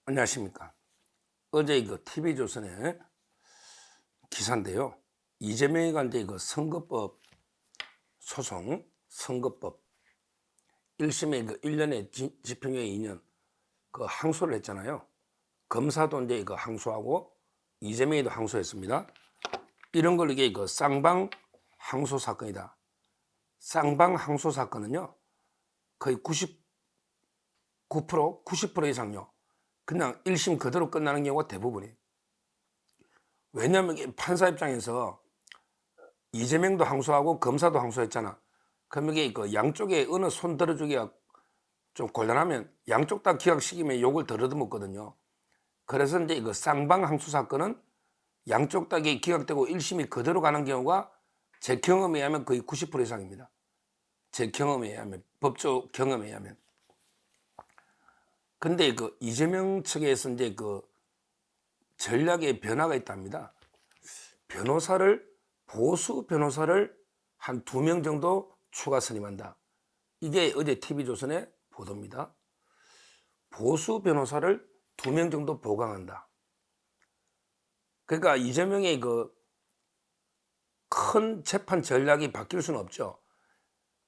안녕하십니까. 어제 TV조선의 기사인데요. 이재명이 관계 선거법 소송, 선거법 1심에 1년에 집행유예 2년 항소를 했잖아요. 검사도 이제 항소하고 이재명이도 항소했습니다. 이런 걸 이게 쌍방 항소 사건이다. 쌍방 항소 사건은요, 거의 99%, 90% 이상요. 그냥 1심 그대로 끝나는 경우가 대부분이에요. 왜냐하면 판사 입장에서 이재명도 항소하고 검사도 항소했잖아. 그럼 이게 양쪽에 어느 손 들어주기가 좀 곤란하면 양쪽 다 기각시키면 욕을 덜 얻어먹거든요. 그래서 이제 쌍방 항소 사건은 양쪽 다 기각되고 1심이 그대로 가는 경우가 제 경험에 의하면 거의 90% 이상입니다. 제 경험에 의하면, 법조 경험에 의하면. 근데 이재명 측에서 이제 전략의 변화가 있답니다. 보수 변호사를 한 2명 정도 추가 선임한다. 이게 어제 TV조선의 보도입니다. 보수 변호사를 2명 정도 보강한다. 그러니까 이재명의 큰 재판 전략이 바뀔 수는 없죠.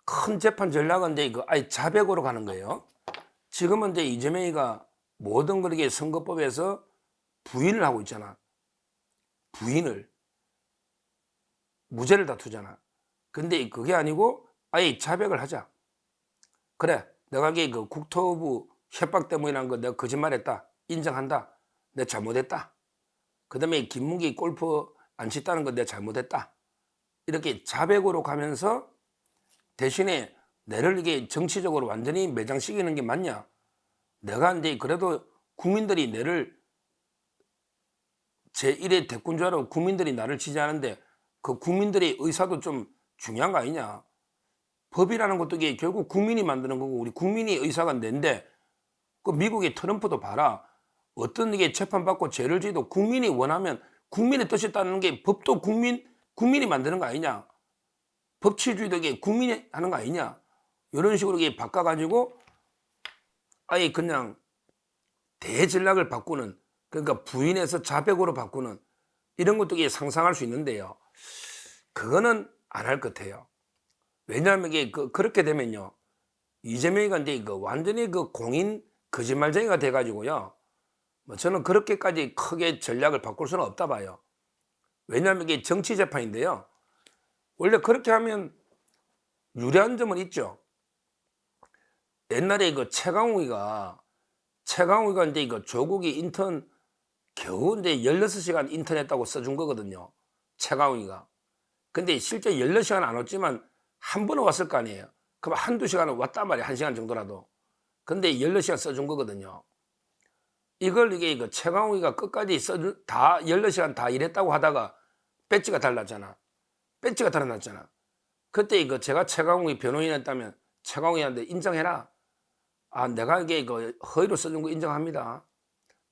큰 재판 전략은 이제 아예 자백으로 가는 거예요. 지금은 이제 이재명이가 모든 그렇게 선거법에서 부인을 하고 있잖아. 부인을. 무죄를 다투잖아. 근데 그게 아니고 아예 자백을 하자. 그래, 내가 이게 국토부 협박 때문이란 거 내가 거짓말했다. 인정한다. 내가 잘못했다. 그 다음에 김문기 골프 안 쳤다는 거 내가 잘못했다. 이렇게 자백으로 가면서 대신에 내를 이게 정치적으로 완전히 매장시키는 게 맞냐? 내가 이제 그래도 국민들이 내를 제1의 대권주자로 국민들이 나를 지지하는데 그 국민들의 의사도 좀 중요한 거 아니냐? 법이라는 것도 이게 결국 국민이 만드는 거고 우리 국민이 의사가 낸데 그 미국의 트럼프도 봐라. 어떤 게 재판받고 죄를 지도 국민이 원하면 국민의 뜻이 따르는 게 법도 국민이 만드는 거 아니냐? 법치주의도 이게 국민이 하는 거 아니냐? 이런 식으로 이게 바꿔가지고 아예 그냥 대전략을 바꾸는 그러니까 부인해서 자백으로 바꾸는 이런 것도 이게 상상할 수 있는데요. 그거는 안 할 것 같아요. 왜냐하면 이게 그렇게 되면요. 이재명이가 이제 완전히 공인 거짓말쟁이가 돼가지고요. 뭐 저는 그렇게까지 크게 전략을 바꿀 수는 없다 봐요. 왜냐하면 이게 정치 재판인데요. 원래 그렇게 하면 유리한 점은 있죠. 옛날에 최강욱이가 이제 조국이 인턴 겨우 이제 16시간 인턴했다고 써준 거거든요. 최강욱이가. 근데 실제 16시간 안 왔지만 한 번은 왔을 거 아니에요. 그럼 한두 시간은 왔단 말이에요. 1시간 정도라도. 근데 16시간 써준 거거든요. 이걸 이게 최강욱이가 끝까지 다 16시간 다 일했다고 하다가 배지가 달랐잖아. 배지가 달아났잖아. 그때 제가 최강욱이 변호인이었다면 최강욱이한테 인정해라. 아, 내가 이게 허위로 써준 거 인정합니다.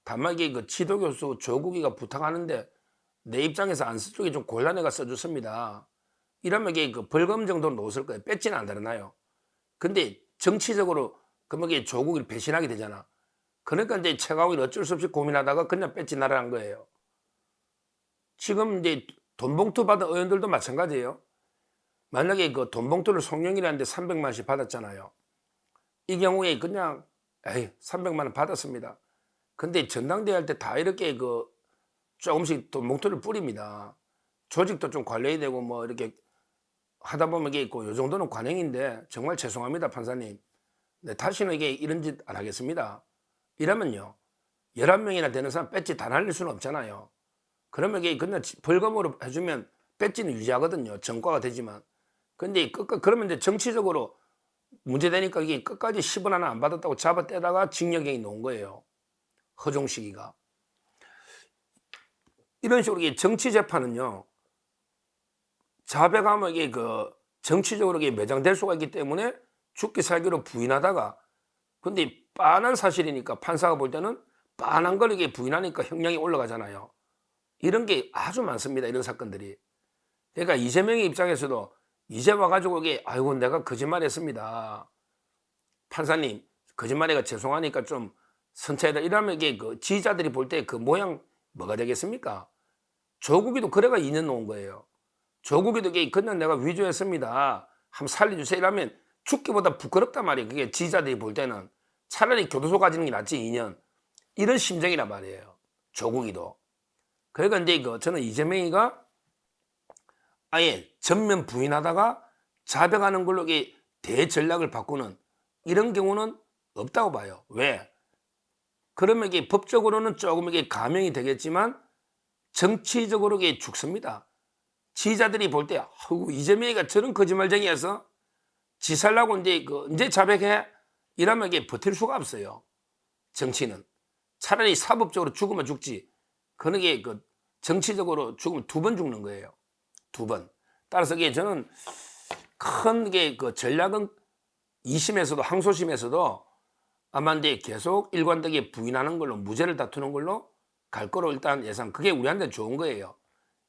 다만 이게 지도교수 조국이가 부탁하는데 내 입장에서 안 쓸 쪽이 좀 곤란해가 써줬습니다. 이러면 이게 벌금 정도는 놓을 거예요. 뺏지는 안 달아나요. 근데 정치적으로 그러면 이게 조국을 배신하게 되잖아. 그러니까 이제 최강욱이 어쩔 수 없이 고민하다가 그냥 뺏지 나라는 거예요. 지금 이제 돈봉투 받은 의원들도 마찬가지예요. 만약에 돈 봉투를 송영길한테 300만 원씩 받았잖아요. 이 경우에 그냥 300만 원 받았습니다. 근데 전당대회 할 때 다 이렇게 조금씩 돈 봉투를 뿌립니다. 조직도 좀 관리해야 되고 뭐 이렇게 하다 보면 이게 있고 요 정도는 관행인데 정말 죄송합니다 판사님. 네, 다시는 이게 이런 짓 안 하겠습니다. 이러면요 11명이나 되는 사람 배지 다 날릴 수는 없잖아요. 그러면 이게 그냥 벌금으로 해주면 배지는 유지하거든요. 전과가 되지만. 근데 그러면 이제 정치적으로 문제되니까 이게 끝까지 10원 하나 안 받았다고 잡아떼다가 징역형이 놓은 거예요. 허종식이가. 이런 식으로 이게 정치 재판은요. 자백하면 이게 정치적으로 이게 매장될 수가 있기 때문에 죽기 살기로 부인하다가 근데 빤한 사실이니까 판사가 볼 때는 빤한 걸 이게 부인하니까 형량이 올라가잖아요. 이런 게 아주 많습니다. 이런 사건들이. 그러니까 이재명의 입장에서도 이제 와가지고 이게 아이고 내가 거짓말했습니다. 판사님 거짓말해가 죄송하니까 좀 선체에다 이러면 이게 그 지지자들이 볼 때 그 모양 뭐가 되겠습니까? 조국이도 그래가 2년 놓은 거예요. 조국이도 이게 그냥 내가 위조했습니다. 한번 살려주세요. 이러면 죽기보다 부끄럽단 말이에요. 그게 지지자들이 볼 때는 차라리 교도소 가지는 게 낫지 2년. 이런 심정이란 말이에요. 조국이도. 그러니까 이제 저는 이재명이가 아예 전면 부인하다가 자백하는 걸로 이게 대전략을 바꾸는 이런 경우는 없다고 봐요. 왜? 그러면 이게 법적으로는 조금 이게 감형이 되겠지만 정치적으로 이게 죽습니다. 지지자들이 볼 때 이재명이가 저런 거짓말쟁이여서 지살라고 이제 언제 자백해? 이러면 이게 버틸 수가 없어요. 정치는 차라리 사법적으로 죽으면 죽지. 그런 게 정치적으로 죽으면 2번 죽는 거예요. 2번. 따라서 이게 저는 큰 게 전략은 2심에서도 항소심에서도 아마 이제 계속 일관되게 부인하는 걸로 무죄를 다투는 걸로 갈 거로 일단 예상. 그게 우리한테 좋은 거예요.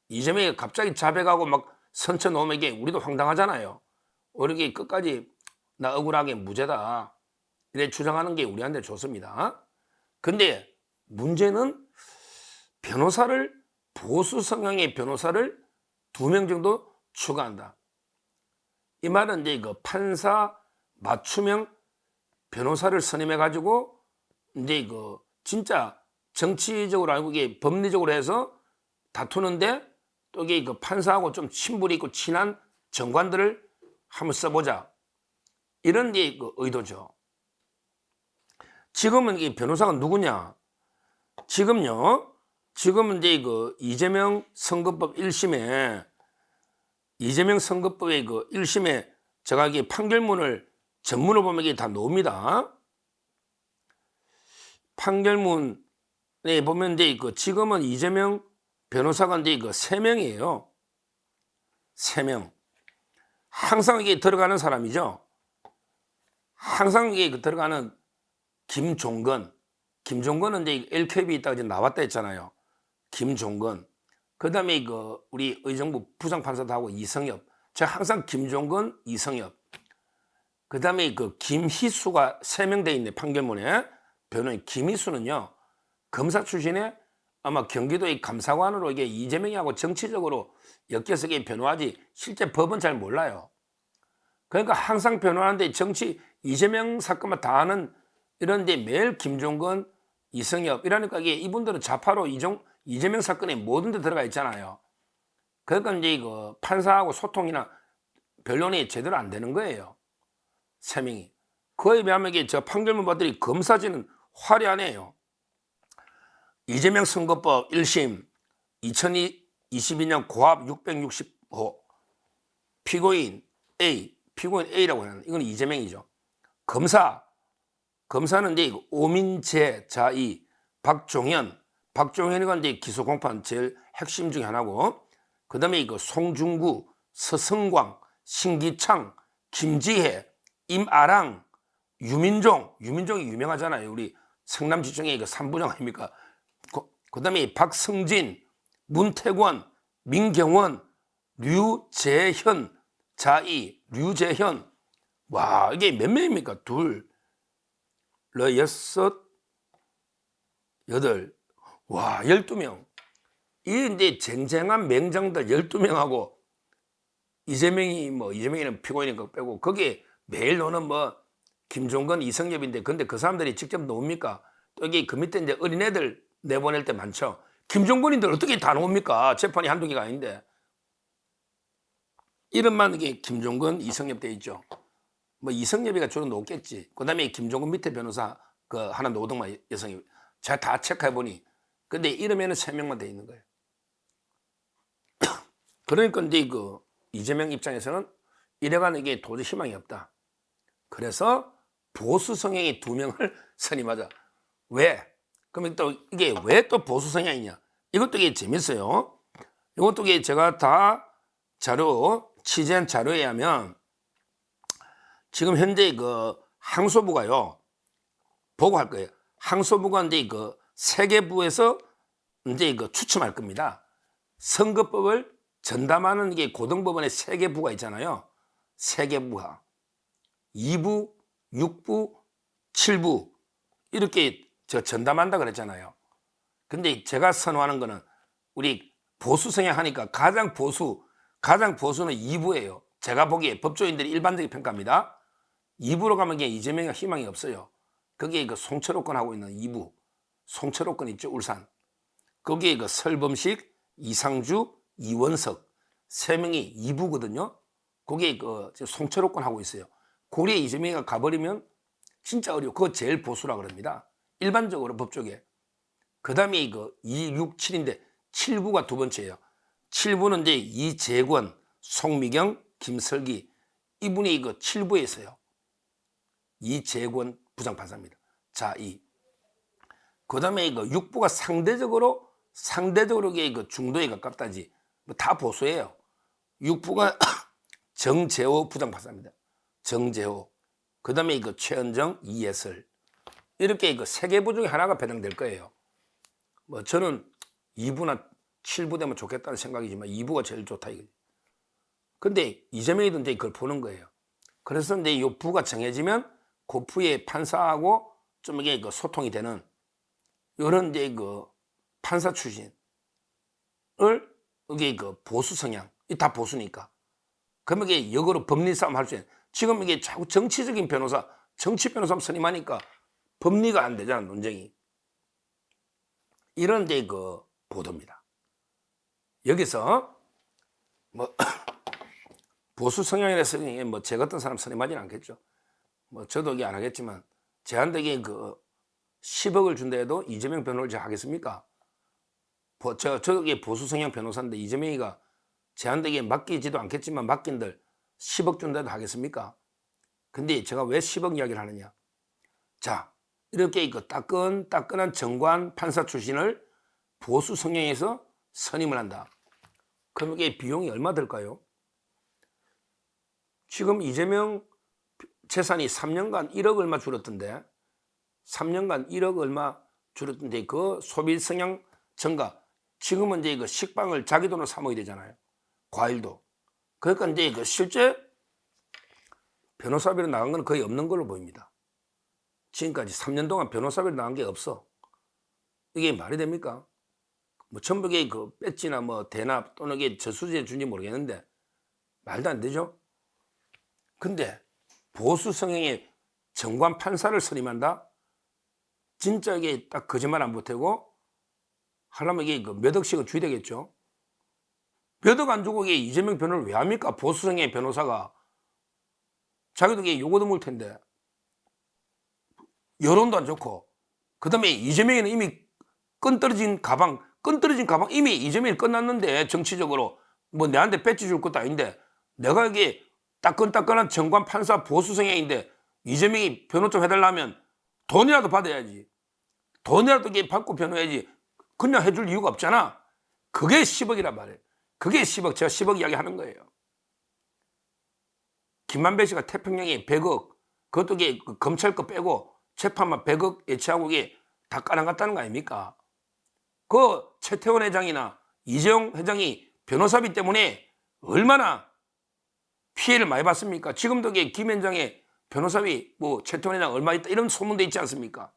이재명이 갑자기 자백하고 막 선처 놓으면 이게 우리도 황당하잖아요. 오히려 끝까지 나 억울하게 무죄다 이래 주장하는 게 우리한테 좋습니다. 근데 문제는 변호사를 보수 성향의 변호사를 2명 정도 추가한다. 이 말은 이제 판사 맞춤형 변호사를 선임해 가지고 이제 진짜 정치적으로 알고 이게 법리적으로 해서 다투는데 또 이게 판사하고 좀 친분이 있고 친한 정관들을 한번 써보자. 이런 게 의도죠. 지금은 이 변호사가 누구냐? 지금은 이제 이재명 선거법 1심에 이재명 선거법의 1심에 제가 이게 판결문을 전문을 보면 이게 다 나옵니다. 판결문에 보면 이제 지금은 이재명 변호사가 이제 3명이에요. 3명. 항상 이게 들어가는 사람이죠. 항상 이게 들어가는 김종건. 김종건은 이제 LKB 있다가 이제 나왔다 했잖아요. 김종건. 그 다음에 우리 의정부 부장판사도 하고 이성엽. 제가 항상 김종건, 이성엽. 그 다음에 김희수가 3명 돼 있네, 판결문에. 변호인 김희수는요, 검사 출신에 아마 경기도의 감사관으로 이게 이재명이하고 정치적으로 엮여서 이게 변호하지, 실제 법은 잘 몰라요. 그러니까 항상 변호하는데 정치, 이재명 사건만 다 아는 이런데 매일 김종건, 이성엽, 이러니까 이게 이분들은 좌파로 이재명 사건에 모든 데 들어가 있잖아요. 그러니까 이제 판사하고 소통이나 변론이 제대로 안 되는 거예요. 3명이. 그에 비하면 이게 저 판결문 봤더니 검사진은 화려하네요. 이재명 선거법 1심 2022년 고합 660호 피고인 A라고 하는 이건 이재명이죠. 검사는 이제 오민재 자이 박종현이가 이제 기소 공판 제일 핵심 중에 하나고, 그 다음에 송중구, 서성광, 신기창, 김지혜, 임아랑, 유민종이 유명하잖아요. 우리 성남지청의 3부장 아닙니까? 그 다음에 박성진, 문태권, 민경원, 류재현, 류재현. 와, 이게 몇 명입니까? 둘, 여섯, 여덟. 와, 12명. 이 이제 쟁쟁한 맹장들 12명하고 이재명이는 피고인인 빼고 거기에 매일 노는 김종건, 이성엽인데 근데 그 사람들이 직접 놓습니까? 또 이게 그 밑에 이제 어린애들 내보낼 때 많죠. 김종건인들 어떻게 다 놓습니까? 재판이 한두 개가 아닌데. 이름만 이게 김종건, 이성엽 돼 있죠. 이성엽이가 주로 놓겠지. 그 다음에 김종건 밑에 변호사 하나 노동만 여성이. 제가 다 체크해 보니. 근데 이름에는 3명만 돼 있는 거예요. 그러니까 이제 이재명 입장에서는 이래가는 이게 도저히 희망이 없다. 그래서 보수 성향의 2명을 선임하자. 왜? 그러면 또 이게 왜 또 보수 성향이냐? 이것도 이게 재밌어요. 이것도 이게 제가 다 취재한 자료에 하면 지금 현재 항소부가요, 보고할 거예요. 항소부가 이제 3개 부에서 이제 추첨할 겁니다. 선거법을 전담하는 이게 고등법원의 3개 부가 있잖아요. 3개 부가 2부, 6부, 7부 이렇게 저 전담한다 그랬잖아요. 근데 제가 선호하는 거는 우리 보수 성향 하니까 가장 보수는 2부예요. 제가 보기에 법조인들이 일반적인 평가입니다. 2부로 가면 그냥 이재명이 희망이 없어요. 거기에 그 송철호권 하고 있는 2부. 송철호권 있죠, 울산. 거기에 그 설범식, 이상주, 이원석 세 명이 2부거든요. 거기에 그 송철호권 하고 있어요. 고리에 이재명이가 가버리면 진짜 어려워. 그거 제일 보수라 그럽니다. 일반적으로 법조계. 그 다음에 그 2, 6, 7인데 7부가 두 번째예요. 7부는 이제 이재권, 송미경, 김설기 이분이 그 7부에 있어요. 이재권 부장판사입니다. 자, 그 다음에 그 6부가 상대적으로 그 중도에 가깝다지 뭐 다 보수예요. 6부가 정재호 부장판사입니다. 정재호. 그 다음에 그 최은정, 이예슬. 이렇게 그 세 개 부 중에 하나가 배당될 거예요. 뭐 저는 2부나 7부 되면 좋겠다는 생각이지만 2부가 제일 좋다 이거지. 근데 이재명이도 이제 그걸 보는 거예요. 그래서 이제 이 부가 정해지면 그 부의 판사하고 좀 이게 그 소통이 되는 이런 이제 그 판사 출신을 이게 그 보수 성향, 다 보수니까. 그러면 이게 역으로 법리 싸움 할 수 있는. 지금 이게 자꾸 정치적인 변호사, 정치 변호사 선임하니까 법리가 안 되잖아, 논쟁이. 이런 이제 그 보도입니다. 여기서 뭐 보수 성향이라서 뭐 제 같은 사람 선임하지는 않겠죠. 뭐 저도 이게 안 하겠지만 제한테 그 10억을 준다 해도 이재명 변호를 제가 하겠습니까? 저게 보수 성향 변호사인데 이재명이가 제한테 맡기지도 않겠지만 맡긴들 10억 준다 해도 하겠습니까? 근데 제가 왜 10억 이야기를 하느냐? 자, 이렇게 그 따끈따끈한 정관 판사 출신을 보수 성향에서 선임을 한다. 그럼 이게 비용이 얼마 들까요? 지금 이재명 재산이 3년간 1억 얼마 줄었던데 3년간 1억 얼마 줄었던데 그 소비 성향 증가. 지금은 이제 그 식빵을 자기 돈으로 사 먹어야 되잖아요. 과일도. 그러니까 이제 그 실제 변호사비로 나간 건 거의 없는 걸로 보입니다. 지금까지 3년 동안 변호사비로 나간 게 없어. 이게 말이 됩니까? 뭐 전부 그 배지나 뭐 대납 또는 이게 저수지에 준지 모르겠는데 말도 안 되죠. 근데 보수 성향의 정관 판사를 선임한다? 진짜 이게 딱 거짓말 안 보태고 하려면 이게 그 몇 억씩은 줘야 되겠죠. 몇 억 안 주고 이게 이재명 변호를 왜 합니까? 보수 성향의 변호사가. 자기도 이게 요거도 물 텐데. 여론도 안 좋고. 그 다음에 이재명이는 이미 끈 떨어진 가방 이미 이재명이 끝났는데 정치적으로 뭐 내한테 배지 줄 것도 아닌데 내가 이게 따끈따끈한 정관 판사 보수 성향인데 이재명이 변호 좀 해달라면 돈이라도 받아야지. 돈이라도 이게 받고 변호해야지. 그냥 해줄 이유가 없잖아. 그게 10억이란 말이에요. 그게 10억. 제가 10억 이야기 하는 거예요. 김만배 씨가 태평양에 100억 그것도 이게 검찰 거 빼고 재판만 100억 예치하고 이게 다 깔아갔다는 거 아닙니까? 그 최태원 회장이나 이재용 회장이 변호사비 때문에 얼마나 피해를 많이 받습니까? 지금도 김 회장의 변호사비 뭐 최태원 회장 얼마 있다 이런 소문도 있지 않습니까?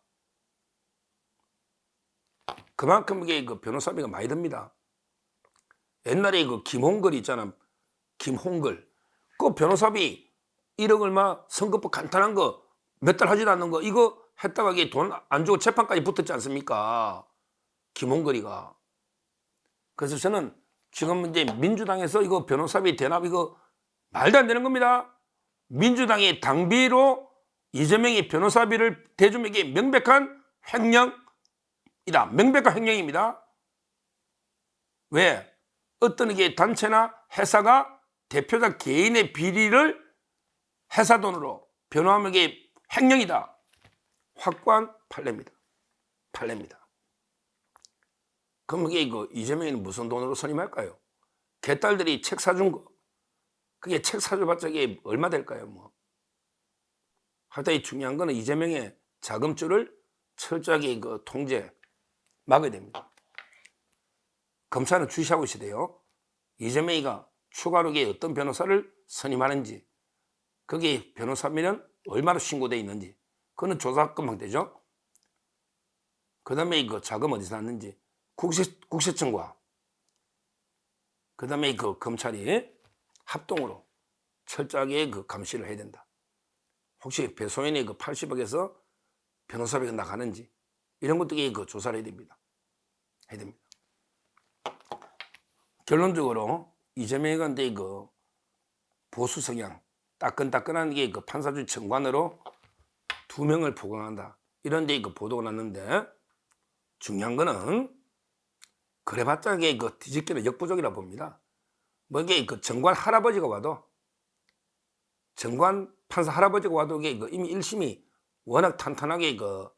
그만큼 이게 그 변호사비가 많이 듭니다. 옛날에 그 김홍걸 있잖아. 김홍걸. 그 변호사비 1억 얼마 선거법 간단한 거 몇 달 하지도 않는 거 이거 했다가 이게 돈 안 주고 재판까지 붙었지 않습니까? 김홍걸이가. 그래서 저는 지금 이제 민주당에서 이거 변호사비 대납 이거 말도 안 되는 겁니다. 민주당의 당비로 이재명이 변호사비를 대주면 이게 명백한 횡령이다. 명백한 횡령입니다. 왜? 어떤 이게 단체나 회사가 대표자 개인의 비리를 회사 돈으로 변호하면 이게 횡령이다. 확고한 판례입니다. 판례입니다. 그럼 이게 이재명이는 무슨 돈으로 선임할까요? 개딸들이 책 사준 거. 그게 책 사줘봤자 이게 얼마 될까요? 뭐. 하여튼 중요한 거는 이재명의 자금줄을 철저하게 그 통제 막아야 됩니다. 검찰은 주시하고 있어요. 이재명이가 추가로 어떤 변호사를 선임하는지, 거기에 변호사비는 얼마나 신고돼 있는지, 그거는 조사 금방 되죠. 그 다음에 이거 자금 어디서 났는지 국세청과 그 다음에 그 검찰이 합동으로 철저하게 그 감시를 해야 된다. 혹시 배소연이 그 80억에서 변호사비가 나가는지 이런 것들이 그 조사를 해야 됩니다. 해야 됩니다. 결론적으로 이재명이 간데 그 보수 성향 따끈따끈한 게 그 판사주의 청관으로 2명을 포강한다. 이런 데 그 보도가 났는데 중요한 거는 그래봤자 이게 그 뒤집기는 역부족이라 봅니다. 뭐 이게 그 정관 할아버지가 와도 정관 판사 할아버지가 와도 이게 그 이미 1심이 워낙 탄탄하게 그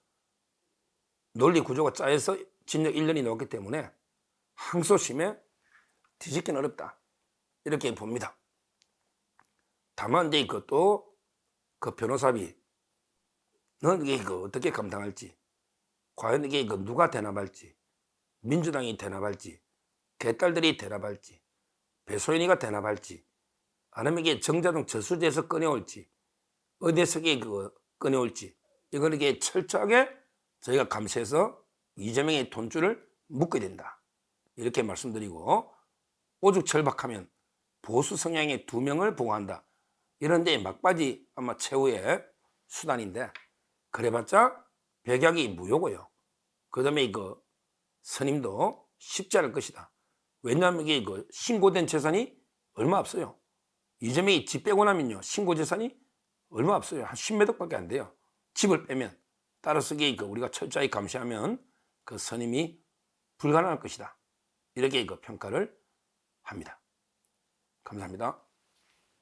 논리 구조가 짜여서 징역 1년이 나왔기 때문에 항소심에 뒤집기는 어렵다. 이렇게 봅니다. 다만 이제 그것도 그 변호사비 는 이게 그 어떻게 감당할지, 과연 이게 그 누가 대납할지, 민주당이 대납할지, 개딸들이 대납할지, 배소연이가 대납할지, 아니면 이게 정자동 저수지에서 꺼내올지, 어디에서 이게 그 꺼내올지, 이거는 이게 철저하게 저희가 감시해서 이재명의 돈줄을 묶어야 된다. 이렇게 말씀드리고, 오죽 절박하면 보수 성향의 2명을 보고한다. 이런데 막바지 아마 최후의 수단인데, 그래봤자 백약이 무효고요. 그 다음에 그 선임도 쉽지 않을 것이다. 왜냐하면 이게 그 신고된 재산이 얼마 없어요. 이재명이 집 빼고 나면요, 신고 재산이 얼마 없어요. 한 10몇 억밖에 안 돼요. 집을 빼면. 따라서 이게 그 우리가 철저히 감시하면 그 선임이 불가능할 것이다. 이렇게 그 평가를 합니다. 감사합니다.